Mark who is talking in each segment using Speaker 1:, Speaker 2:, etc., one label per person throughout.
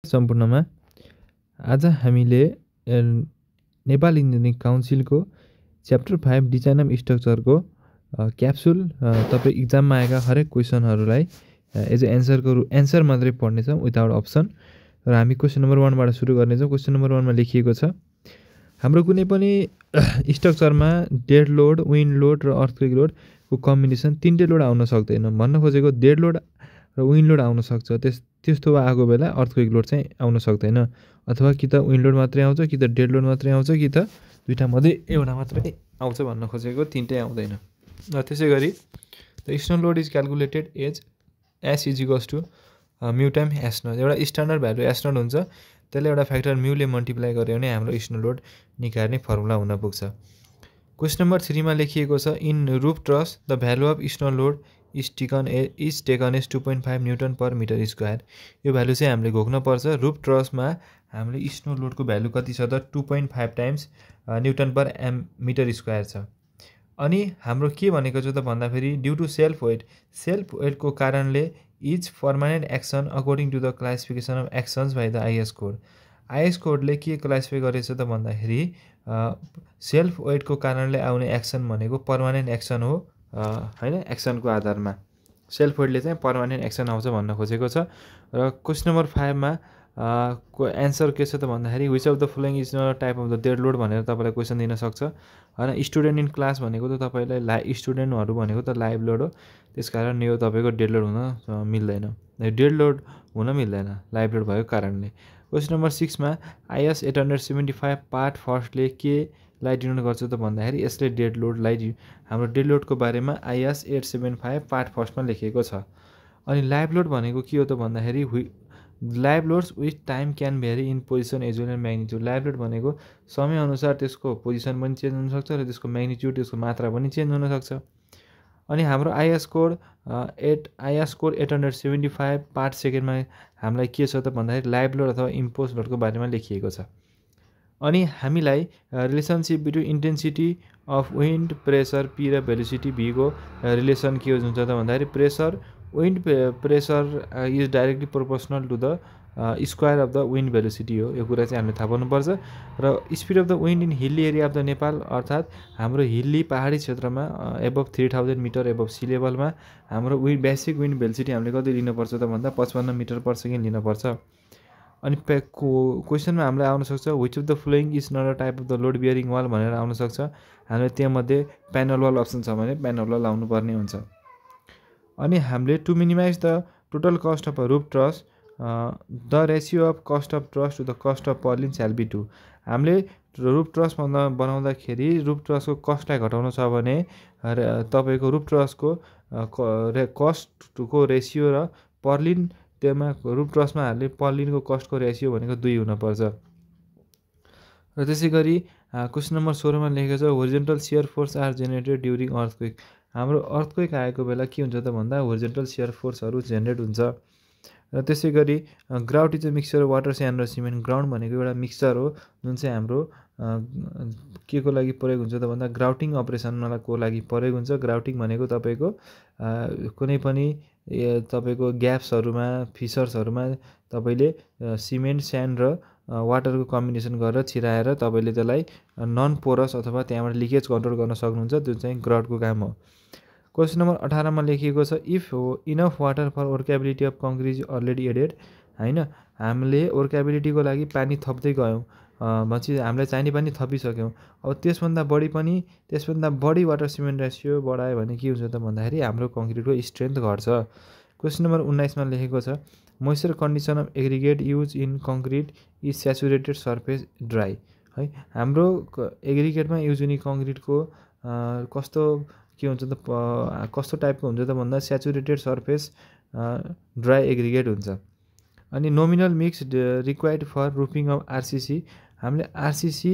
Speaker 1: सम्पूर्णमा आज हामीले नेपाल इन्जिनियरिङ काउन्सिलको च्याप्टर 5 डिजाइन अफ स्ट्रक्चरको क्याप्सुल तपाईँ इक्जाममा आएका हरेक क्वेसनहरूलाई एज ए एन्सर मात्रै पढ्नेछौँ विदाउट अप्सन। र हामी क्वेसन नम्बर 1 बाट सुरु गर्नेछौँ। क्वेसन नम्बर 1 मा लेखिएको छ, हाम्रो कुनै पनि स्ट्रक्चरमा डेड लोड, विन्ड लोड र अर्थक्वेक लोडको कम्बिनेसन तीनटै लोड आउन सक्दैन। भन्न खोजेको डेड लोड र विन्ड लोड आउन सक्छ, त्यस्तो आएको बेला अर्थक्वेक लोड चाहिँ आउन सक्दैन। अथवा कि त विन्ड लोड मात्रै आउँछ, कि त डेड लोड मात्रै आउँछ, कि त दुईटा मध्ये एउटा मात्रै आउँछ भन्न खोजेको, तीनटै आउँदैन। र त्यसै गरी the external load is calculated as S is equals to mu time S naught. एउटा स्ट्यान्डर्ड भ्यालु एस नट हुन्छ, त्यसले एउटा फ्याक्टर म्युले मल्टिप्लाई गऱ्यो भने हाम्रो एक्सटर्नल लोड निकाल्ने फर्मुला हुन पुग्छ। क्वेसन नम्बर 3 मा लेखिएको छ, in roof truss the value of external load is taken as 2.5 newton per metre square. यो भ्यालु चाहिँ हामीले घोक्नुपर्छ। रुफ ट्रसमा हामीले एक्सटर्नल लोडको भ्यालु कति छ त 2.5 times newton per metre square छ। अनि हाम्रो के भनेको छ त भन्दाखेरि ड्यु टु सेल्फ वेटको कारणले is permanent action according to the classification of actions by the IS code. IS कोडले के क्लासिफाई गरेछ त भन्दाखेरि सेल्फ वेटको कारणले आउने एक्सन भनेको पर्मानेन्ट एक्सन हो हैन। एक्सनको आधारमा सेल्फ वेटले चाहिँ पर्मानेन्ट एक्सन आउँछ भन्न खोजेको छ। र क्वेसन नम्बर 5 मा को एन्सर के छ त भन्दाखेरि which of the following is not type of the dead load भनेर तपाईँलाई क्वेसन दिन सक्छ हैन। स्टुडेन्ट इन क्लास भनेको त तपाईँलाई स्टुडेन्टहरू भनेको त लाइभ लोड हो, त्यसकारण यो तपाईँको डेड लोड हुन मिल्दैन, डेड लोड हुन मिल्दैन लाइभ लोड भएको कारणले। क्वेसन नम्बर 6 मा आइएस 875 पार्ट फर्स्टले के लाई डिनोट गर्छ त भन्दाखेरि यसले डेड लोडलाई हाम्रो डेड लोडको बारेमा आइएस 875 पार्ट फर्स्टमा लेखिएको छ। अनि लाइभ लोड भनेको के हो त भन्दाखेरि live loads with time can vary in position as well and magnitude. Live load भनेको समयअनुसार त्यसको पोजिसन पनि चेन्ज हुनसक्छ र त्यसको म्याग्निट्युड, त्यसको मात्रा पनि चेन्ज हुनसक्छ। अनि हाम्रो आइएस कोड 875 पार्ट सेकेन्डमा हामीलाई के छ त भन्दाखेरि लाइभ लोड अथवा इम्पोज लोडको बारेमा लेखिएको छ। अनि हामीलाई relationship between intensity of wind, pressure P र भेलोसिटी भी को रिलेसन के हुन्छ त भन्दाखेरि wind pressure is directly proportional to the square of the wind velocity हो। यो कुरा चाहिँ हामीले थाहा पाउनुपर्छ। र speed of the wind in hilly area of the Nepal, अर्थात् हाम्रो हिल्ली पहाडी क्षेत्रमा एबभ 3000 मिटर एबभ सी लेभलमा हाम्रो बेसिक विन्ड भेलोसिटी हामीले कति लिनुपर्छ त भन्दा 55 मिटर पर सेकेन्ड लिनुपर्छ। अनि क्वेसनमा हामीलाई आउन सक्छ which of the following is not a type of the load bearing wall भनेर आउन सक्छ। हामीले त्यहाँमध्ये प्यानल वाल अप्सन छ भने प्यानल वाल लाउनु पर्ने हुन्छ। अनि हामीले to minimize the total cost of a roof truss the ratio of cost of truss to the cost of purlin shall be 2। हामीले रुफ ट्रस बनाउँदाखेरि रुफ ट्रसको कस्टलाई घटाउनु छ भने तपाईँको रुफ ट्रसको कस्टको रेसियो र पर्लिन त्यसमा रुफ ट्रसमा हामीले पर्लिनको कस्टको रेसियो भनेको 2 हुनुपर्छ। र त्यसै गरी क्वेसन नम्बर 16 मा लेखेको छ horizontal shear force are generated during earthquake. हाम्रो अर्थक्वेक आएको बेला के हुन्छ त भन्दा होरिजेन्टल सियर फोर्सहरू जेनेरेट हुन्छ। र त्यसै गरी grout is a mixture water sand र सिमेन्ट। ग्राउन्ड भनेको एउटा मिक्सचर हो जुन चाहिँ हाम्रो के को लागि प्रयोग हुन्छ त भन्दा ग्राउटिङ अपरेसनको लागि प्रयोग हुन्छ। ग्राउटिङ भनेको तपाईँको कुनै पनि तपाईँको ग्याप्सहरूमा, फिसर्सहरूमा तपाईँले सिमेन्ट, स्यान्ड र वाटरको कम्बिनेसन गरेर छिराएर तपाईँले त्यसलाई नन पोरस अथवा त्यहाँबाट लिकेज कन्ट्रोल गर्न सक्नुहुन्छ, जुन चाहिँ ग्राउटको काम हो। क्वेसन नम्बर 18 मा लेखिएको छ if enough water for workability of concrete is already added हैन। हामीले वर्केबिलिटीको लागि पानी थप्दै गयौँ भनेपछि हामीलाई चाहिने पानी थपिसक्यौँ। अब त्यसभन्दा बढी वाटर सिमेन्ट रेसियो बढायो भने के हुन्छ त भन्दाखेरि हाम्रो कङ्क्रिटको स्ट्रेन्थ घट्छ। क्वेसन नम्बर 19 मा लेखेको छ moisture condition of aggregate use in concrete is saturated surface dry है। हाम्रो एग्रिगेटमा युज हुने कङ्क्रिटको कस्तो कस्तो टाइपको हुन्छ त भन्दा स्याचुरेटेड सर्फेस ड्राई एग्रिगेट हुन्छ। अनि nominal mix required for roofing of RCC. हामीले आरसिसी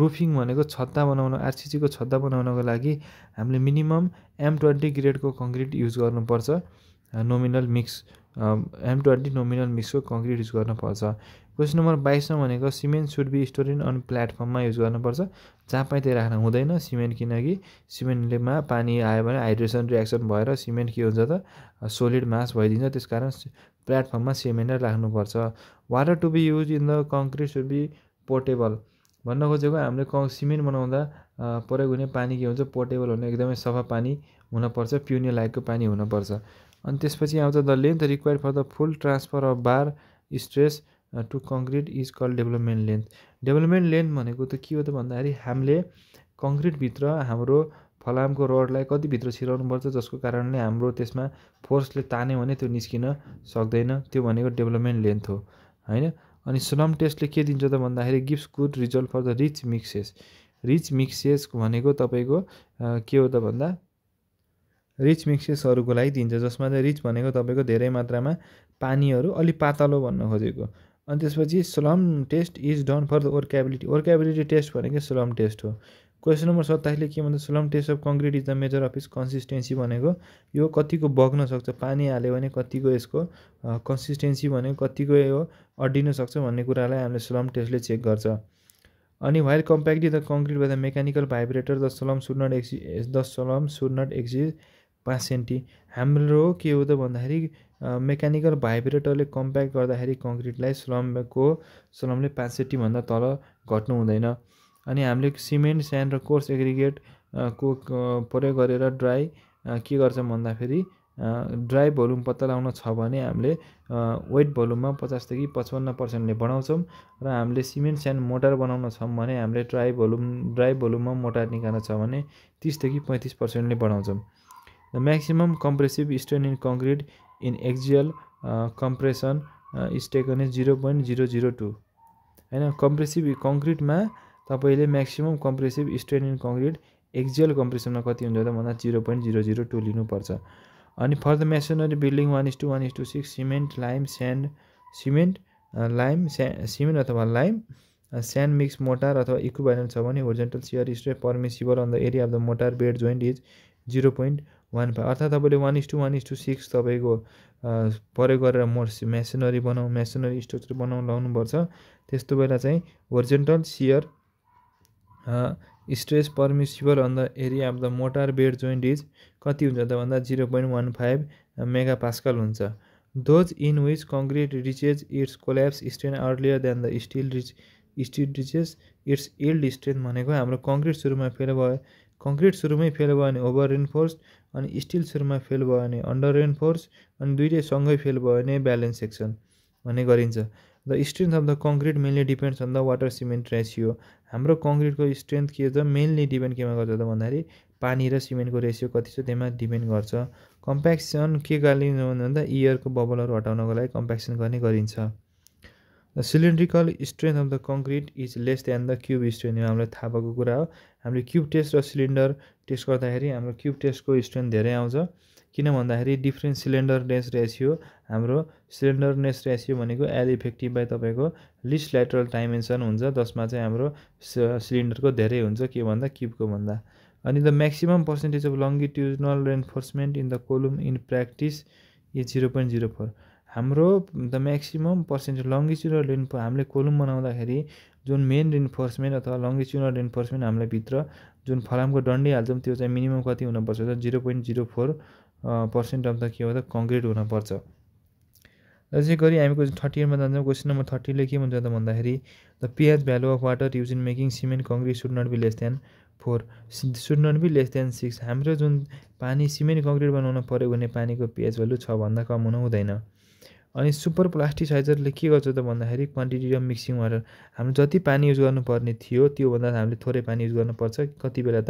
Speaker 1: रुफिङ भनेको छत्ता बनाउन, आरसिसीको छत्ता बनाउनको लागि हामीले मिनिमम M20 ग्रेडको कङ्क्रिट युज गर्नुपर्छ। नोमिनल मिक्स M20 नोमिनल मिक्सको कङ्क्रिट युज गर्नुपर्छ। क्वेसन नम्बर 22 मा भनेको cement should be storing on प्लेटफर्ममा युज गर्नुपर्छ। जहाँ पाइ त्यही राख्न हुँदैन सिमेन्ट, किनकि सिमेन्टमा पानी आयो भने हाइड्रेसन रियाक्सन भएर सिमेन्ट के हुन्छ त सोलिड मास भइदिन्छ। त्यसकारण प्लेटफर्ममा सिमेन्ट राख्नुपर्छ। Water to be use in the concrete should be portable भन्न खोजेको हामीले सिमेन्ट बनाउँदा प्रयोग हुने पानी के हुन्छ पोर्टेबल हुने एकदमै सफा पानी हुनपर्छ, पिउने लायकको पानी हुनपर्छ। अनि त्यसपछि आउँछ the length required for the full transfer of bar stress to concrete is called development length. Development length भनेको त के हो त भन्दाखेरि हामीले कङ्क्रिटभित्र हाम्रो फलामको रडलाई कतिभित्र छिराउनुपर्छ जसको कारणले हाम्रो त्यसमा फोर्सले तान्यो भने त्यो निस्किन सक्दैन, त्यो भनेको डेभलपमेन्ट लेन्थ हो होइन। अनि स्लम टेस्टले के दिन्छ त भन्दाखेरि gives good result for the rich mixes. Rich mixes भनेको तपाईँको के हो त भन्दा रिच मिक्सेसहरूको लागि दिन्छ, जसमा चाहिँ रिच भनेको तपाईँको धेरै मात्रामा पानीहरू अलि पातलो भन्न खोजेको। अनि त्यसपछि slump test is done for the workability. Workability test भनेको स्लम टेस्ट हो। क्वेसन नम्बर 27ले के भन्छ slump test of concrete is the measure of its consistency भनेको यो कतिको बग्न सक्छ, पानी हाल्यो भने कतिको यसको कन्सिस्टेन्सी भनेको कतिको यो अड्डिन सक्छ भन्ने कुरालाई हामीले स्लम टेस्टले चेक गर्छ। अनि while compacting the concrete by the mechanical vibrator the slump should not exceed 5 centi. हाम्रो के हो त भन्दाखेरि मेकानिकल भाइब्रेटरले कम्प्याक्ट गर्दाखेरि कङ्क्रिटलाई स्लमले 5 सेन्टीभन्दा तल घट्नु हुँदैन। अनि हामीले सिमेन्ट स्यान्ड र कोर्स एग्रिगेट को प्रयोग गरेर ड्राई के गर्छौँ भन्दाखेरि ड्राई भोल्युम पत्ता लगाउन छ भने हामीले वेट भोल्युममा 50 देखि 55% बढाउँछौँ र हामीले सिमेन्ट स्यान्ड मोटार बनाउन छौँ भने हामीले ड्राई भोल्युममा मोटार निकाल्न छ भने 30 देखि 35% बढाउँछौँ। The maximum compressive strain in concrete in axial compression is taken as 0.002 होइन। कम्प्रेसिभ कङ्क्रिटमा तपाईँले maximum compressive strain in concrete axial कम्प्रेसनमा कति हुन्छ त भन्दा 0.002 लिनुपर्छ। अनि for the masonry building 1:1:6 cement अथवा लाइम स्यान्ड मिक्स मोटार अथवा इक्विभ्यालेन्ट छ भने horizontal shear stress permissible on the area of the mortar bed joint is 0.15। अर्थात् तपाईँले 1:1:6 तपाईँको प्रयोग गरेर मेसनरी स्ट्रक्चर लाउनुपर्छ। त्यस्तो बेला चाहिँ horizontal shear stress permissible on the area of the mortar bed joint is कति हुन्छ त भन्दा 0.15 मेगापास्कल हुन्छ। Those in which concrete reaches its collapse strain earlier than the steel reaches its yield strain भनेको हाम्रो कङ्क्रिट सुरुमै fail भयो भने ओभर रेनफोर्स अनि स्टिल सुरुमा फेल भयो भने अन्डर रेनफोर्स अनि दुईटै सँगै फेल भयो भने ब्यालेन्स सेक्सन भन्ने गरिन्छ। The strength of the concrete mainly depends on the water cement ratio. हाम्रो कङ्क्रिटको स्ट्रेन्थ के छ मेनली डिपेन्ड केमा गर्छ त भन्दाखेरि पानी र सिमेन्टको रेसियो कति छ त्यसमा डिपेन्ड गर्छ। कम्प्याक्सन के गरिन्छ भन्दा इयरको बबलहरू हटाउनको लागि कम्प्याक्सन गर्ने गरिन्छ। The cylindrical strength of the concrete is less than the cube strength. यो हामीलाई थाहा भएको कुरा हो। हामीले क्युब टेस्ट र सिलिन्डर टेस्ट गर्दाखेरि हाम्रो क्युब टेस्टको स्ट्रेन्थ धेरै आउँछ, किन भन्दाखेरि डिफ्रेन्ट सिलिन्डरनेस रेसियो। हाम्रो सिलिन्डरनेस रेसियो भनेको एल इफेक्टिभ बाई तपाईँको लिस्ट ल्याटरल डाइमेन्सन हुन्छ, जसमा चाहिँ हाम्रो सिलिन्डरको धेरै हुन्छ के भन्दा क्युबको भन्दा। अनि the maximum percentage of longitudinal reinforcement in the column in practice is 0.04। हाम्रो द म्याक्सिमम पर्सेन्टेज लङ्गिट्युडनल हामीले कोलुम बनाउँदाखेरि जुन मेन रेन्फोर्समेन्ट अथवा लङ्गिट्युडनल रेन्फोर्समेन्ट हामीले भित्र जुन फलामको डन्डी हाल्छौँ त्यो चाहिँ मिनिमम कति हुनुपर्छ त 0.04% अफ द के हो त कङ्क्रिट हुनपर्छ। त्यसै गरी हामी क्वेसन 38मा जान्छौँ। क्वेसन नम्बर 30ले के भन्छ त भन्दाखेरि the pH value of water use in making cement concrete should not be less than 4 should not be less than 6। हाम्रो जुन पानी सिमेन्ट कङ्क्रिट बनाउन प्रयोग हुने पानीको pH भ्यालु 6 भन्दा कम हुनु हुँदैन। अनि सुपर प्लास्टिसाइजरले के गर्छ त भन्दाखेरि क्वान्टिटी अफ मिक्सिङ वाटर हाम्रो जति पानी युज गर्नुपर्ने थियो त्योभन्दा हामीले थोरै पानी युज गर्नुपर्छ कति बेला त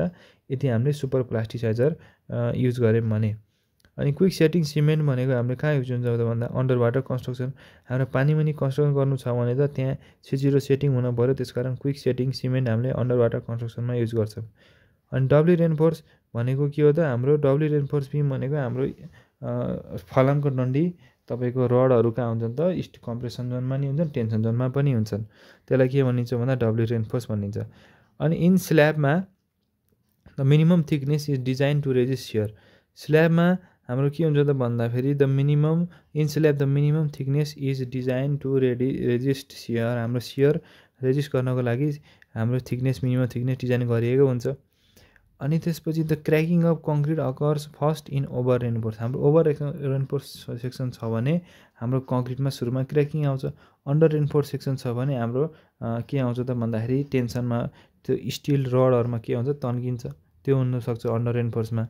Speaker 1: यदि हामीले सुपर प्लास्टिसाइजर युज गऱ्यौँ भने। अनि क्विक सेटिङ सिमेन्ट भनेको हामीले कहाँ युज हुन्छ त भन्दा अन्डर वाटर कन्स्ट्रक्सन। हाम्रो पानीमुनि कन्स्ट्रक्सन गर्नु छ भने त त्यहाँ C0 सेटिङ हुनु पऱ्यो, त्यसकारण क्विक सेटिङ सिमेन्ट हामीले अन्डर वाटर कन्स्ट्रक्सनमा युज गर्छौँ। अनि डब्ली रेनफोर्स भनेको के हो त हाम्रो डब्ली रेनफोर्स बिम भनेको हाम्रो फलामको डन्डी तपाईँको रडहरू कहाँ हुन्छन् त कम्प्रेसन जोनमा नि हुन्छन् टेन्सन जोनमा पनि हुन्छन्, त्यसलाई के भनिन्छ भन्दा डब्ली रेनफोर्स भनिन्छ। अनि इन स्ल्याबमा the minimum thickness is design to resist shear. स्ल्याबमा हाम्रो के हुन्छ त भन्दाखेरि the minimum thickness is design to resist shear. हाम्रो सियर रेजिस्ट गर्नको लागि हाम्रो मिनिमम थिकनेस डिजाइन गरिएको हुन्छ। अनि त्यसपछि the cracking of concrete occurs first in over reinforce. हाम्रो ओभर रेनफोर्स सेक्सन छ भने हाम्रो कङ्क्रिटमा सुरुमा क्र्याकिङ आउँछ। अन्डर रेनफोर्स सेक्सन छ भने हाम्रो के आउँछ त भन्दाखेरि टेन्सनमा त्यो स्टिल रडहरूमा के हुन्छ तन्किन्छ, त्यो हुनसक्छ अन्डर रेनफोर्समा।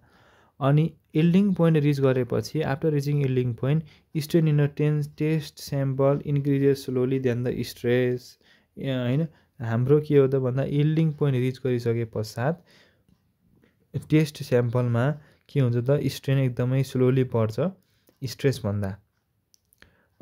Speaker 1: अनि इल्डिङ पोइन्ट रिच गरेपछि after reaching yielding point strain in a test sample increases slowly then the stress होइन। हाम्रो के हो त भन्दा इल्डिङ पोइन्ट रिच गरिसके पश्चात टेस्ट स्याम्पलमा के हुन्छ त स्ट्रेन एकदमै स्लोली बढ्छ स्ट्रेसभन्दा।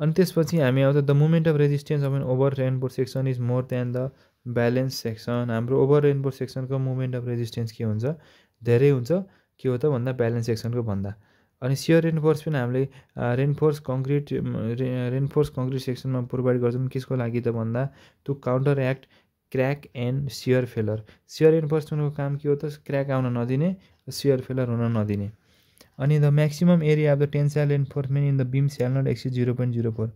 Speaker 1: अनि त्यसपछि हामी आउँछ the moment of resistance of an over reinforce section is more than the balance section. हाम्रो ओभर रेनफोर्स सेक्सनको मोमेन्ट अफ रेजिस्टेन्स के हुन्छ धेरै हुन्छ के हो त भन्दा ब्यालेन्स सेक्सनको भन्दा। अनि सियर रेनफोर्स पनि हामीले रेनफोर्स कङ्क्रिट सेक्सनमा प्रोभाइड गर्छौँ किसको लागि त भन्दा to counteract crack and shear failure. Shear रेनफोर्समेन्टको काम के हो त क्र्याक आउन नदिने, सियर फेलर हुन नदिने। अनि the maximum area of the tensile reinforcement in the beam shall not exceed 0.04।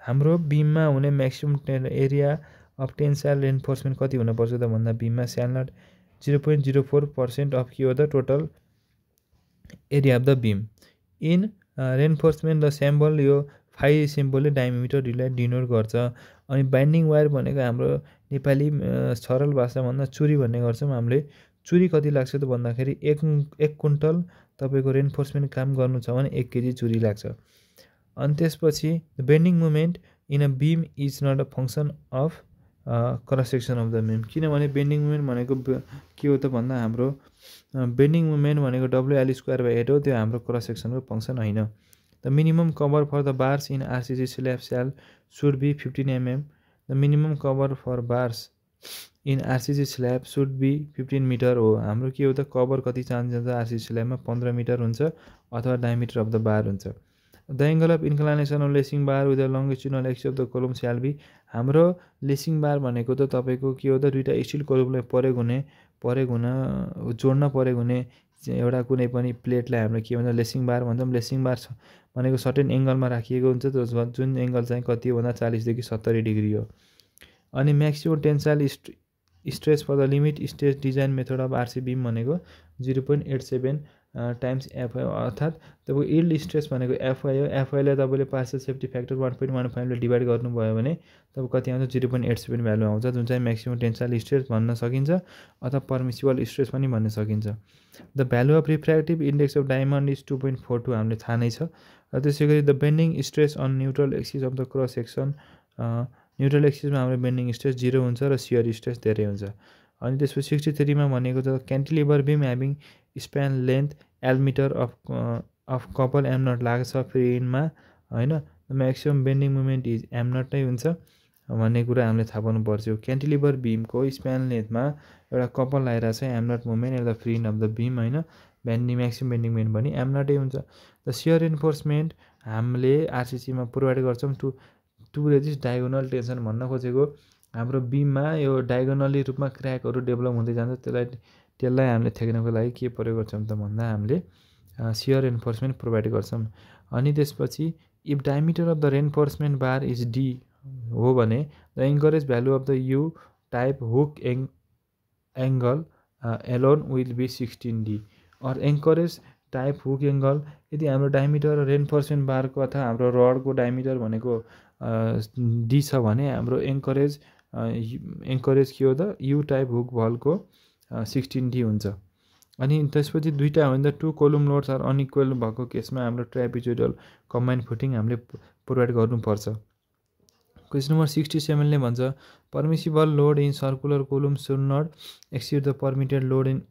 Speaker 1: हाम्रो बिममा हुने maximum area of tensile reinforcement कति हुनुपर्छ त भन्दा बिममा स्याल नट 0.04% अफ के हो त total area of the beam. In reinforcement the sample यो 5 सिम्पलले डायमिटर डिनोट गर्छ। अनि बाइन्डिङ वायर भनेको हाम्रो नेपाली सरल भाषा भन्दा चुरी भन्ने गर्छौँ हामीले। चुरी कति लाग्छ त भन्दाखेरि एक कुन्टल तपाईँको रेनफोर्समेन्ट काम गर्नु छ भने 1 केजी चुरी लाग्छ। अनि त्यसपछि the bending movement in a beam is not a function of cross section of the beam. किनभने बेन्डिङ मुभमेन्ट भनेको के हो त भन्दा हाम्रो बेन्डिङ मुभमेन्ट भनेको WL²/8 हो, त्यो हाम्रो क्रस सेक्सनको फङ्सन होइन। The minimum cover for the bars in RCC slab shall should be 15 mm। The minimum cover for bars in RCC slab should be 15 metre हो। हाम्रो के हो त कभर कति चाहिन्छ आरसिसी स्ल्याबमा 15 मिटर हुन्छ अथवा डायमिटर अफ द बार हुन्छ। The angle of inclination of lacing bar with the longitudinal axis of the column shall be. हाम्रो लेसिङ बार भनेको त तपाईँको के हो त दुईवटा स्टिल कोलमलाई जोड्न परेको हुने एउटा कुनै पनि प्लेटलाई हाम्रो के भन्छ लेसिङ बार भन्छौँ। लेसिङ बार भनेको सर्टेन एङ्गलमा राखिएको हुन्छ, जुन एङ्गल चाहिँ कति हो भन्दा 40 देखि 70 डिग्री हो। अनि maximum tensile stress for the limit stage design method of RC beam भनेको 0.87 टाइम्स एफआई, अर्थात् तपाईँको इल्ड स्ट्रेस भनेको एफआई हो। एफआईलाई तपाईँले पार्सल सेफ्टी फ्याक्टर 1.15ले डिभाइड गर्नुभयो भने तपाईँ कति आउँछ 0.87 भ्यालु आउँछ, जुन चाहिँ म्याक्सिमम टेन्साइल स्ट्रेस भन्न सकिन्छ अथवा पर्मिसिबल स्ट्रेस पनि भन्न सकिन्छ। The value of refractive index of diamond is 2.42 हामीले थाहा नै छ। र त्यसै गरी the bending stress on neutral axis of the cross section, neutral एक्सिसमा हाम्रो बेन्डिङ स्ट्रेस 0 हुन्छ र सियर स्ट्रेस धेरै हुन्छ। अनि त्यसपछि 63मा भनेको त cantilever beam having span length L metre of couple M naught लाग्छ फ्रिनमा होइन। Maximum bending movement is M naught नै हुन्छ भन्ने कुरा हामीले थाहा पाउनु पर्छ। क्यान्टिलिभर बिमको स्प्यान लेन्थमा एउटा कपल लगाइरहेको छ M naught movement at the free of the beam होइन। म्याक्सिमम बेन्डिङ मुभमेन्ट पनि एम नटै हुन्छ। द सियर इन्फोर्समेन्ट हामीले आरसिसीमा प्रोभाइड गर्छौँ टु रेजिस्ट डायगोनल टेन्सन भन्न खोजेको हाम्रो बिममा यो डायगोनली रूपमा क्र्याकहरू डेभलप हुँदै जान्छ, त्यसलाई हामीले थ्याक्नको लागि के प्रयोग गर्छौँ त भन्दा हामीले सियर रेन्फोर्समेन्ट प्रोभाइड गर्छौँ। अनि त्यसपछि if diameter of the reinforcement bar is D हो भने the anchorage value of the U type hook angle alone will be 16D। और एन्करेज टाइप हुक एङ्गल यदि हाम्रो डायमिटर रेन्फोर्समेन्ट बारको अथवा हाम्रो रडको डायमिटर भनेको डी छ भने हाम्रो एन्करेज के हो त यु टाइप हुक भलको 16D हुन्छ। अनि त्यसपछि दुईवटा हो भने त 2 कोलुम लोड्स आर अनइक्वल भएको केसमा हाम्रो ट्रापिजोइडल कम्बाइन्ड फुटिङ हामीले प्रोभाइड गर्नुपर्छ। क्वेसन नम्बर 67ले भन्छ permissible load in circular column should not exceed the permitted load in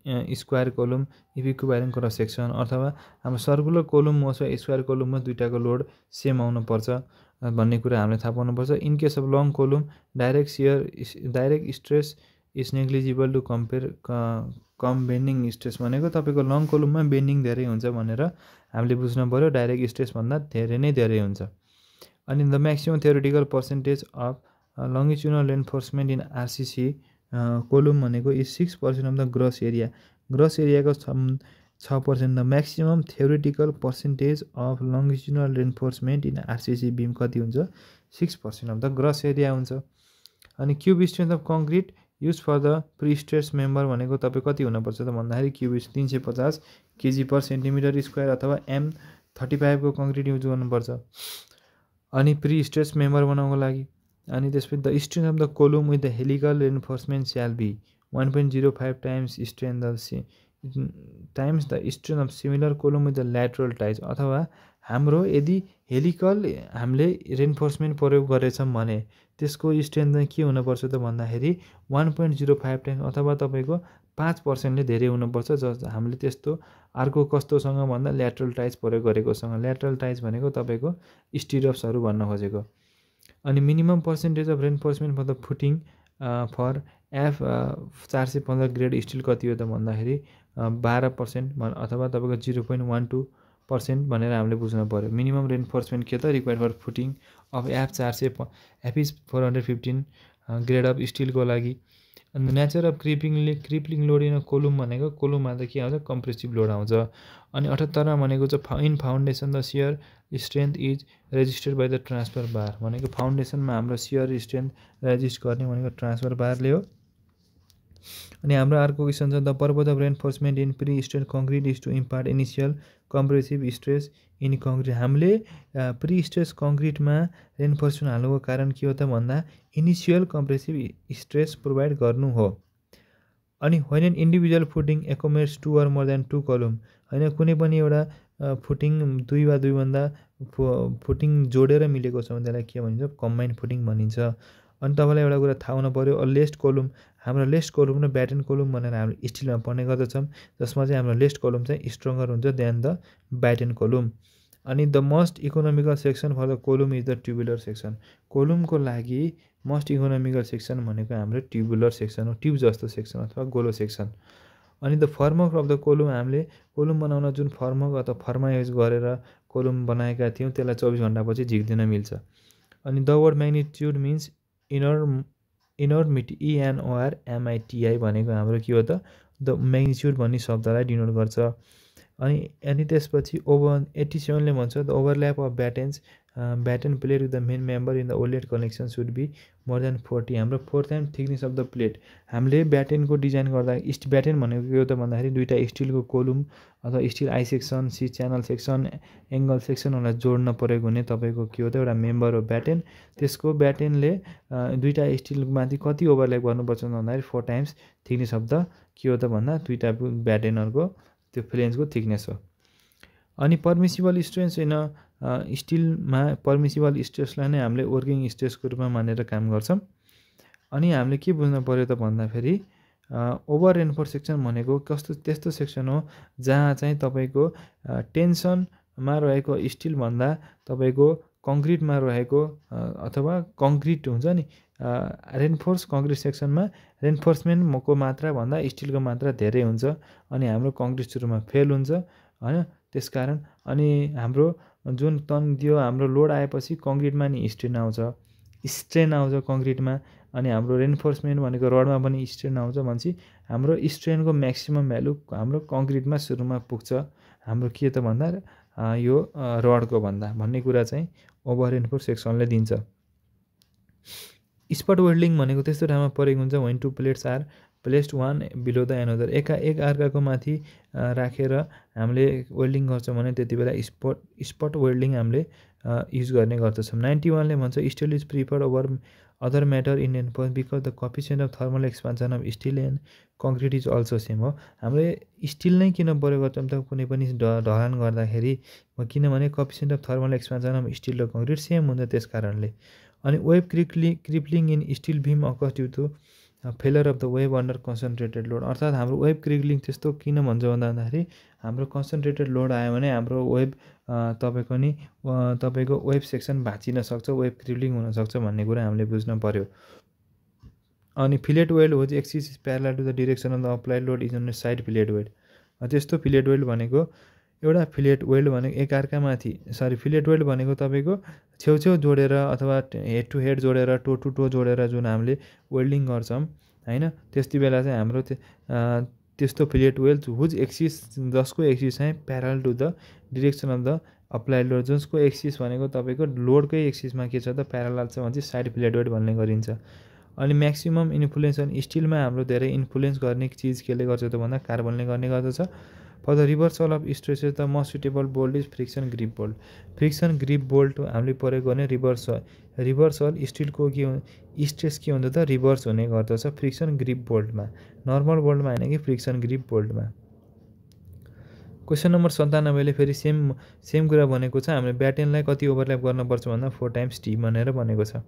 Speaker 1: square column if equivalent cross section. अथवा हाम्रो सर्कुलर कोलुम होस् वा स्क्वायर कोलुममा दुईवटाको लोड सेम आउनुपर्छ भन्ने कुरा हामीले थाहा पाउनुपर्छ। In case of long column direct stress is negligible to come bending stress भनेको तपाईँको लङ कोलुममा बेन्डिङ धेरै हुन्छ भनेर हामीले बुझ्नु पऱ्यो, डाइरेक्ट स्ट्रेसभन्दा धेरै हुन्छ। अनि the maximum theoretical percentage of longitudinal reinforcement in RCC column भनेको इज 6% अफ द ग्रस एरियाको 6%। The maximum theoretical percentage of longitudinal reinforcement in RCC beam कति हुन्छ 6% अफ द ग्रस एरिया हुन्छ। अनि cube strength of concrete use for the prestress member भनेको तपाईँ कति हुनुपर्छ त भन्दाखेरि cubic 350 KG per centimetre square अथवा M35 को कङ्क्रिट युज गर्नुपर्छ अनि प्री स्ट्रेस मेम्बर बनाउनको लागि। अनि त्यसपछि the strength of the column with the helical reinforcement shall be 1.05 times strength the strength of similar column with the lateral ties. अथवा हाम्रो यदि हेलिकल हामीले रेन्फोर्समेन्ट प्रयोग गरेछौँ भने त्यसको स्ट्रेन्थ चाहिँ के हुनुपर्छ त भन्दाखेरि 1.05 टाइम्स अथवा तपाईँको 5%ले धेरै हुनुपर्छ। हामीले त्यस्तो अर्को कस्तोसँग भन्दा ल्याटरल टाइज प्रयोग गरेकोसँग। ल्याटरल टाइज भनेको तपाईँको स्टिरप्सहरू भन्न खोजेको। अनि minimum percentage of reinforcement for the footing for F415 grade steel कति हो त भन्दाखेरि 12% अथवा तपाईँको 0.12% भनेर हामीले बुझ्नु पऱ्यो। मिनिमम रेन्फोर्समेन्ट के त required for footing of F415 grade of स्टिलको लागि। अनि nature of crippling load in column भनेको कोलुममा त के आउँछ कम्प्रेसिभ लोड आउँछ। अनि 78 भनेको चाहिँ in foundation the shear strength is registered by the transfer bar भनेको फाउन्डेसनमा हाम्रो सियर स्ट्रेन्थ रेजिस्ट गर्ने भनेको ट्रान्सफर बारले हो। अनि हाम्रो अर्को क्वेसन छ the purpose of reinforcement in pre stress concrete is to impart initial compressive stress in concrete. हामीले प्री स्ट्रेस कङ्क्रिटमा रेन्फोर्समेन्ट हाल्नुको कारण के हो त भन्दा इनिसियल कम्प्रेसिभ स्ट्रेस प्रोभाइड गर्नु हो। अनि when an individual footing accommodates 2 or more than 2 कलम होइन कुनै पनि एउटा फुटिङ 2 वा 2 भन्दा फुटिङ जोडेर मिलेको छ भने त्यसलाई के भनिन्छ कम्बाइन्ड फुटिङ भनिन्छ। अनि तपाईँलाई एउटा कुरा थाहा हुनु पऱ्यो लेस्ट कोलुम हाम्रो लेस्ट कोलुम र ब्याटेन कोलुम भनेर हामीले स्टिलमा पढ्ने गर्दछौँ जसमा चाहिँ हाम्रो लेस्ट कोलुम चाहिँ स्ट्रङ्गर हुन्छ देन द ब्याटेन कोलुम। अनि the most economical section for the column is the tubular section. कोलुमको लागि मोस्ट इकोनोमिकल सेक्सन भनेको हाम्रो ट्युबुलर सेक्सन हो, ट्युब जस्तो सेक्सन अथवा गोलो सेक्सन। अनि the formwork of the column हामीले कोलुम बनाउन जुन फर्मवर्क अथवा फर्मा युज गरेर कोलुम बनाएका थियौँ त्यसलाई 24 घण्टापछि झिक्दिन मिल्छ। अनि the word magnitude means enormity ENORMITI भनेको हाम्रो के हो त द म्याग्निट्युड भन्ने शब्दलाई डिनोट गर्छ। अनि त्यसपछि 87ले भन्छ the overlap of batten plate with the main member in the welded connection should be more than 40। हाम्रो 4 times thickness of the plate हामीले ब्याटेनको डिजाइन गर्दा ब्याटेन भनेको के हो त भन्दाखेरि दुईवटा स्टिलको कोलुम अथवा steel I section C channel section angle सेक्सनहरूलाई जोड्न प्रयोग हुने तपाईँको के हो त एउटा मेम्बर हो ब्याटेन। त्यसको ब्याटेनले दुईवटा स्टिलमाथि कति ओभरल्याप गर्नुपर्छ भन्दाखेरि 4 टाइम्स थिकनेस अफ द के हो त भन्दा दुईवटा ब्याटेनहरूको त्यो फ्लेन्सको थिकनेस हो। अनि पर्मिसिबल स्ट्रेस होइन स्टिलमा पर्मिसिबल स्ट्रेसलाई नै हामीले वर्किङ स्ट्रेसको रूपमा मानेर काम गर्छौँ। अनि हामीले के बुझ्नु पऱ्यो त भन्दाखेरि ओभर रेन्फोर्स सेक्सन भनेको त्यस्तो सेक्सन हो जहाँ चाहिँ तपाईँको टेन्सनमा रहेको स्टिलभन्दा तपाईँको कङ्क्रिटमा रहेको अथवा कङ्क्रिट हुन्छ नि रेन्फोर्स कङ्क्रिट सेक्सनमा रेन्फोर्समेन्टको मात्रा भन्दा स्टिलको मात्रा धेरै हुन्छ अनि हाम्रो कङ्क्रिट सुरुमा फेल हुन्छ होइन। त्यसकारण अनि हाम्रो जुन त्यो हाम्रो लोड आएपछि कङ्क्रिटमा नि स्ट्रेन आउँछ कङ्क्रिटमा अनि हाम्रो रेन्फोर्समेन्ट भनेको रडमा पनि स्ट्रेन आउँछ भनेपछि हाम्रो स्ट्रेनको म्याक्सिमम भ्यालु हाम्रो कङ्क्रिटमा सुरुमा पुग्छ हाम्रो के त भन्दा यो रडको भन्दा भन्ने कुरा चाहिँ ओभर रेन्फोर्स सेक्सनले दिन्छ। स्पट वेल्डिङ भनेको त्यस्तो ठाउँमा प्रयोग हुन्छ when two plates are placed one below the another एक अर्काको माथि राखेर हामीले वेल्डिङ गर्छौँ भने त्यति बेला स्पट वेल्डिङ हामीले युज गर्ने गर्दछौँ। 91ले भन्छ steel is preferred over other matter in reinforce because the coefficient of thermal expansion of steel and concrete is also same हो। हामीले स्टिल नै किन प्रयोग गर्छौँ त कुनै पनि ढलान गर्दाखेरि किनभने coefficient of thermal expansion of steel र कङ्क्रिट सेम हुन्छ त्यस कारणले। अनि web crippling in steel beam occurs due to failure of the web under concentrated load अर्थात् हाम्रो वेब क्रिक्लिङ त्यस्तो किन भन्छ भन्दाखेरि हाम्रो कन्सन्ट्रेटेड लोड आयो भने हाम्रो वेब तपाईँको वेब सेक्सन भाँचिन सक्छ वेब क्रिप्लिङ हुनसक्छ भन्ने कुरा हामीले बुझ्न पऱ्यो। अनि फिलेट वेल्ड हो चाहिँ axis parallel to the direction of the applied load is on side fillet weld. त्यस्तो फिलेट वेल्ड भनेको एउटा फिलेट वेल्ड भनेको एकअर्कामाथि फिलेट वेल्ड भनेको तपाईँको छेउछेउ जोडेर अथवा हेड टु हेड जोडेर टो टु टो जोडेर जुन हामीले वेल्डिङ गर्छौँ होइन त्यति बेला चाहिँ हाम्रो त्यस्तो फिलेट वेल्ड हुज एक्सिस जसको एक्सिस चाहिँ parallel to the direction of the applied load जसको एक्सिस भनेको तपाईँको लोडकै एक्सिसमा के छ त प्यारलल छ भने चाहिँ साइड फिलेट वेल्ड भन्ने गरिन्छ। अनि म्याक्सिमम इन्फ्लुएन्स अन स्टिलमा हाम्रो धेरै इन्फ्लुएन्स गर्ने चिज केले गर्छ त भन्दा कार्बनले गर्ने गर्दछ। For the reversal of stresses the most suitable bolt is friction grip bolt. Friction grip bolt हामीले प्रयोग गर्ने रिभर्सल स्टिलको के स्ट्रेस के हुन्छ त रिभर्स हुने गर्दछ फ्रिक्सन ग्रिप बोल्टमा, नर्मल बोल्टमा होइन कि फ्रिक्सन ग्रिप बोल्टमा। क्वेसन नम्बर 97ले फेरि सेम कुरा भनेको छ। हामीले ब्याटेनलाई कति ओभरल्याप गर्नुपर्छ भन्दा 4 टाइम्स टी भनेर भनेको छ।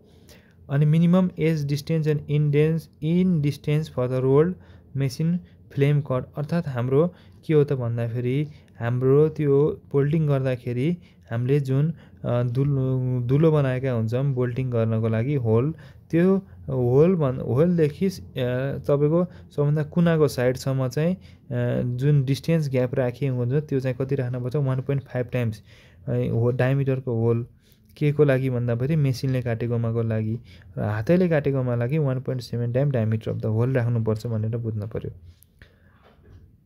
Speaker 1: अनि minimum edge distance and end distance for the rolled machine flame cut, अर्थात् हाम्रो के हो त भन्दाखेरि हाम्रो त्यो बोल्टिङ गर्दाखेरि हामीले जुन दुलो बनाएका हुन्छौँ बोल्टिङ गर्नको लागि होल, त्यो होलदेखि तपाईँको सबभन्दा कुनाको साइडसम्म चाहिँ जुन डिस्टेन्स ग्याप राखिएको हुन्छ त्यो चाहिँ कति राख्नुपर्छ 1.5 टाइम्स डायमिटरको होल के को लागि भन्दाखेरि मेसिनले काटेकोमाको लागि र हातैले काटेकोमा लागि 1.7 time diameter of the hole राख्नुपर्छ भनेर बुझ्नु पर्यो।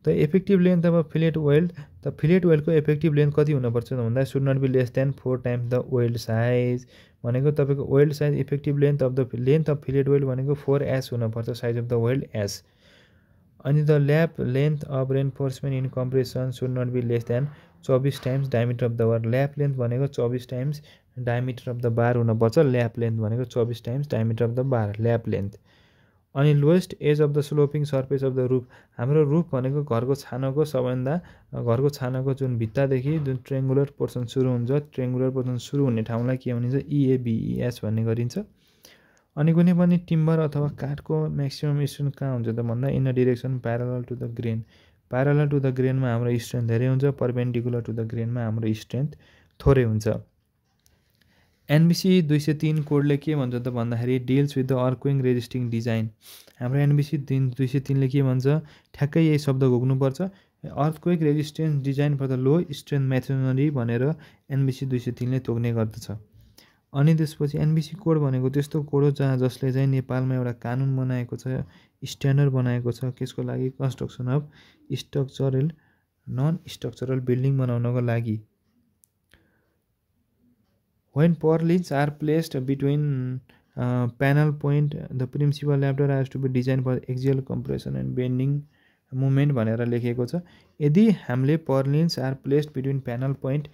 Speaker 1: त effective length of fillet weld, त फिलेट वेल्डको इफेक्टिभ लेन्थ कति हुनुपर्छ भन्दा should not be less than 4 times the weld size भनेको तपाईँको weld size effective length of fillet weld भनेको 4S हुनुपर्छ size of the weld S। अनि the lap length of reinforcement in compression should not be less than 24 times diameter of the bar. Lap length भनेको 24 times diameter of the bar हुनुपर्छ, lap length भनेको 24 times diameter of the bar lap length. अनि lowest edge of the sloping surface of the roof, हाम्रो roof भनेको घरको छानाको सबैभन्दा घरको छानाको जुन भित्तादेखि जुन ट्रेङ्गुलर पोर्सन सुरु हुन्छ, ट्रेङ्गुलर पोर्सन सुरु हुने ठाउँलाई के भनिन्छ EABES भन्ने गरिन्छ। अनि कुनै पनि टिम्बर अथवा काठको म्याक्सिमम स्ट्रेन्थ कहाँ हुन्छ त भन्दा in a direction parallel to the grain, parallel to the ग्रेनमा हाम्रो स्ट्रेन्थ धेरै हुन्छ, परपेन्डिकुलर टु द ग्रेनमा हाम्रो स्ट्रेन्थ थोरै हुन्छ। NBC 203 कोडले के भन्छ त भन्दाखेरि deals with the earthquake resisting design. हाम्रो NBC 203ले के भन्छ ठ्याक्कै यही शब्द घोक्नुपर्छ, earthquake resistance design for the low strength masonry भनेर NBC 203ले तोक्ने गर्दछ। अनि त्यसपछि NBC कोड भनेको त्यस्तो कोड हो जसले चाहिँ नेपालमा एउटा कानुन बनाएको छ, स्ट्यान्डर्ड बनाएको छ त्यसको लागि construction of structural non structural building बनाउनको लागि। When purlins are placed between panel point, the principal adapter has to be designed for axial compression and bending movement भनेर लेखेको छ। यदि हामीले purlins are placed between panel point,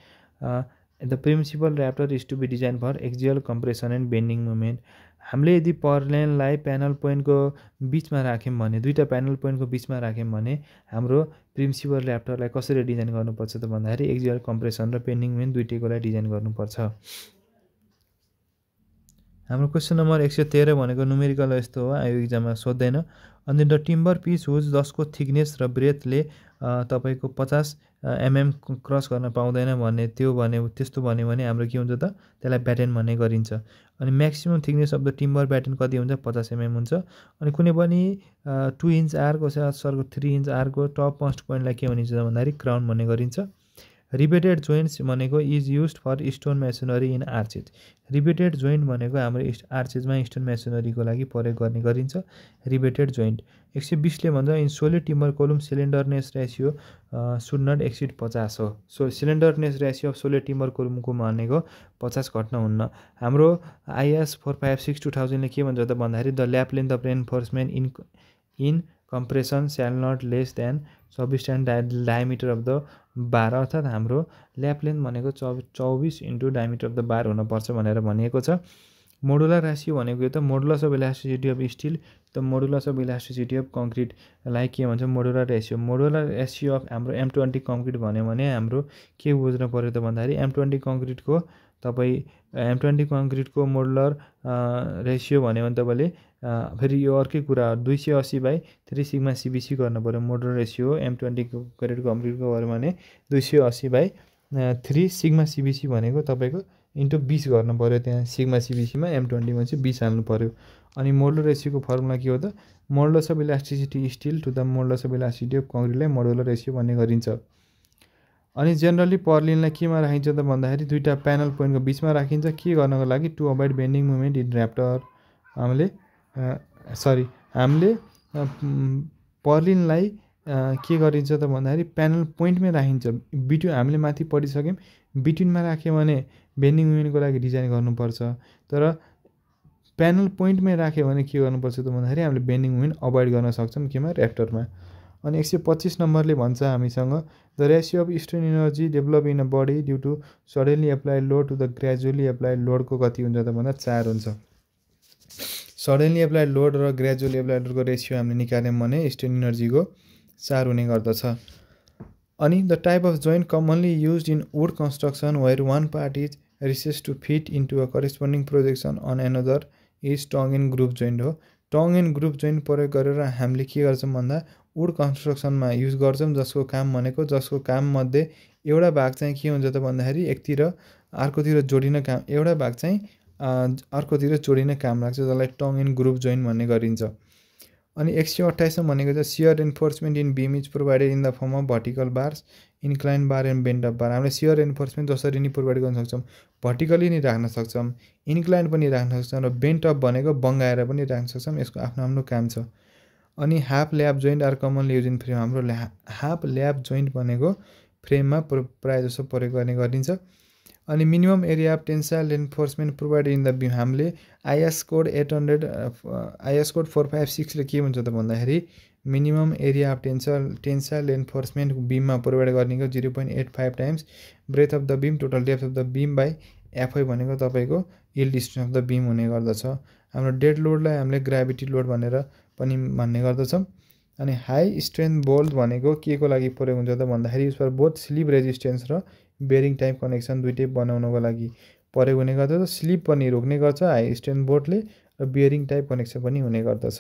Speaker 1: the principal adapter is to be designed for axial compression and bending movement। हामीले यदि पर्लेनलाई panel पोइन्टको बिचमा राख्यौँ भने, दुईटा प्यानल पोइन्टको बिचमा राख्यौँ भने हाम्रो प्रिन्सिपल ऱ्याप्टरलाई कसरी डिजाइन गर्नुपर्छ त भन्दाखेरि एक्जियल कम्प्रेसन र बेन्डिङ मुभमेन्ट दुईटैकोलाई डिजाइन गर्नुपर्छ। हाम्रो क्वेसन नम्बर 113 भनेको न्युमेरिकल यस्तो हो, आयो एक्जाममा सोध्दैन। अनि द टिम्बर पिस हुज जसको थिकनेस र ब्रेथले तपाईँको 50 mm क्रस गर्न पाउँदैन भन्ने त्यो त्यस्तो भन्यो भने हाम्रो के हुन्छ त त्यसलाई ब्याटेन भन्ने गरिन्छ। अनि maximum thickness of the timber batten कति हुन्छ 50 mm हुन्छ। अनि कुनै पनि 2 इन्च आरको सरको 3 इन्च आरको टप मोस्ट पोइन्टलाई के भनिन्छ भन्दाखेरि क्राउन भन्ने गरिन्छ। रिबेटेड जोइन्ट्स भनेको is used for stone masonry in arches. Rebated joint भनेको हाम्रो आर्चेजमा स्टोन मेसनरीको लागि प्रयोग गर्ने गरिन्छ रिबेटेड जोइन्ट। 120ले भन्छ in solid timber column slenderness ratio should not exceed 50 हो। सो slenderness ratio of solid timber कोलमको भनेको 50 घट्न हुन्न। हाम्रो IS 456/2000 ले के भन्छ त भन्दाखेरि the lap length of reinforcement in compression shall not less than 24 times diameter of the bar, अर्थात् हाम्रो ल्याप लेन्थ भनेको 24 into diameter of the bar हुनुपर्छ भनेर भनिएको छ। मोडुलर रेसियो भनेको त modulus of elasticity of steel, त मोडुलस अफ इलास्टिसिटी अफ कङ्क्रिटलाई के भन्छ modular ratio. Modular ratio of हाम्रो M20 कङ्क्रिट भन्यो भने हाम्रो के बुझ्नु पऱ्यो त भन्दाखेरि M20 कङ्क्रिटको तपाईँ M20 कङ्क्रिटको मोडुलर रेसियो भन्यो भने तपाईँले फेरि यो अर्कै कुरा 280/3 सिग्मा CBC गर्नु पऱ्यो। मोडुलर रेसियो M20 कङ्क्रिटको भन्यो भने 280/3 सिग्मा CBC भनेको तपाईँको इन्टु 20 गर्नु पऱ्यो, त्यहाँ सिग्मा CBCमा M20 मा चाहिँ 20 हाल्नु पऱ्यो। अनि मोडुलर रेसियोको फर्मुला के हो त modulus of elasticity steel to the modulus of elasticity of कङ्क्रिटलाई मोडुलर रेसियो भन्ने गरिन्छ। अनि जेनरली पर्लिनलाई केमा राखिन्छ त भन्दाखेरि दुईटा प्यानल पोइन्टको बिचमा राखिन्छ के गर्नको लागि to avoid bending movement in rafter. हामीले पर्लिनलाई के गरिन्छ त भन्दाखेरि प्यानल पोइन्टमै राखिन्छ। हामीले माथि पढिसक्यौँ बिट्विनमा राख्यो भने बेन्डिङ मुभमेन्टको लागि डिजाइन गर्नुपर्छ, तर प्यानल पोइन्टमै राख्यो भने के गर्नुपर्छ त भन्दाखेरि हामीले बेन्डिङ मोमेन्ट अभोइड गर्न सक्छौँ केमा ऱ्याप्टरमा। अनि 125 नम्बरले भन्छ हामीसँग the ratio of strain energy develop in a body due to suddenly applied load to the gradually applied लोडको कति हुन्छ त भन्दा 4 हुन्छ। सडनली एप्लाइड लोड र ग्रेजुअली एप्लाइड लोडको रेसियो हामीले निकाल्यौँ भने स्ट्रेन इनर्जीको 4 हुने गर्दछ। अनि the type of joint commonly used in wood construction where one part is recess to fit into a corresponding projection on another is tongue and group joint हो। Tongue and group joint प्रयोग गरेर हामीले के गर्छौँ भन्दा would कन्स्ट्रक्सनमा use गर्छौँ, जसको काम मध्ये एउटा भाग चाहिँ के हुन्छ त भन्दाखेरि एकतिर अर्कोतिर जोडिन काम, एउटा भाग चाहिँ अर्कोतिर जोडिन काम लाग्छ, जसलाई टङ एन्ड ग्रुप जोइन्ट भन्ने गरिन्छ। अनि 128 भनेको चाहिँ shear enforcement in beam is provided in the form of vertical bars incline bar and bend up bar. हामीले सियर एन्फोर्समेन्ट जसरी नि प्रोभाइड गर्न सक्छौँ, भर्टिकली नि राख्न सक्छौँ, इन्क्लाइन पनि राख्न सक्छौँ, र बेन्ड अप भनेको बङ्गाएर पनि राख्न सक्छौँ। यसको आफ्नो आफ्नो काम छ। अनि half lap joint are commonly use in frame. हाम्रो हाफ ल्याप जोइन्ट भनेको फ्रेममा प्रायः जसो प्रयोग गर्ने गरिन्छ। अनि minimum area of tensile enforcement provided in the beam. हामीले आइएस कोड 456 ले के भन्छ त भन्दाखेरि minimum area of tensile enforcement बिममा प्रोभाइड गर्ने 0.85 times breadth of the beam total depth of the beam by FI भनेको तपाईँको यिल्ड स्ट्रेन्थ अफ द बिम हुने गर्दछ। हाम्रो डेड लोडलाई हामीले ग्राभिटी लोड भनेर पनि भन्ने गर्दछौँ। अनि हाई स्ट्रेन्थ बोल्ट भनेको के को लागि प्रयोग हुन्छ त भन्दाखेरि use for both slip resistance र बेरिङ टाइप कनेक्सन दुइटै बनाउनको लागि प्रयोग हुने गर्दछ। स्लिप पनि रोक्ने गर्छ हाई स्ट्रेन्थ बोल्टले, र बेरिङ टाइप कनेक्सन पनि हुने गर्दछ।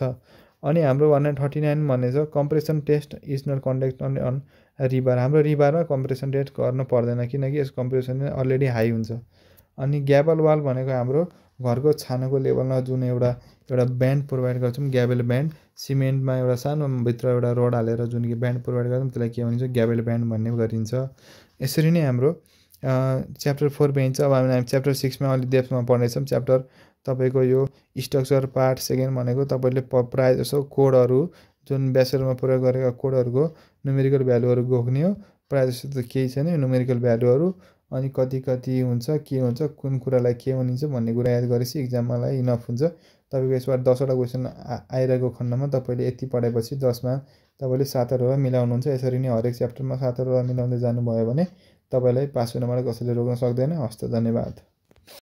Speaker 1: अनि हाम्रो 139 भनेको compression test is not conduct on rebar. हाम्रो रिबारमा कम्प्रेसन टेस्ट गर्नु पर्दैन किनकि यस कम्प्रेसन अलरेडी हाई हुन्छ। अनि ग्याबल वाल भनेको हाम्रो घरको छानाको लेभलमा जुन एउटा ब्यान्ड प्रोभाइड गर्छौँ, ग्याबल ब्यान्ड, सिमेन्टमा एउटा सानो भित्र एउटा रड हालेर जुन कि ब्यान्ड प्रोभाइड गर्छौँ त्यसलाई के भनिन्छ ग्याबल ब्यान्ड भन्ने गरिन्छ। यसरी नै हाम्रो च्याप्टर 4 भइन्छ। अब हामी च्याप्टर 6 मा अलि डेप्थमा पढ्नेछौँ। च्याप्टर तपाईँको यो स्ट्रक्चर पार्ट सेकेन्ड भनेको तपाईँले प्रायः जसो कोडहरू जुन ब्याचलरमा प्रयोग गरेका कोडहरूको न्युमेरिकल भ्यालुहरू गोख्ने हो। प्रायः जस्तो त केही छैन न्युमेरिकल भ्यालुहरू, अनि कति हुन्छ के हुन्छ कुन कुरालाई के भनिन्छ भन्ने कुरा याद गरेपछि इक्जामलाई इनफ हुन्छ। तपाईँको यसबाट 10वटा क्वेसन आइरहेको खण्डमा तपाईँले यति पढाएपछि 10मा तपाईँले 7 मिलाउनुहुन्छ। यसरी नै हरेक च्याप्टरमा 7 मिलाउँदै जानुभयो भने तपाईँलाई पास हुनबाट कसैले रोक्न सक्दैन। हस्त, धन्यवाद।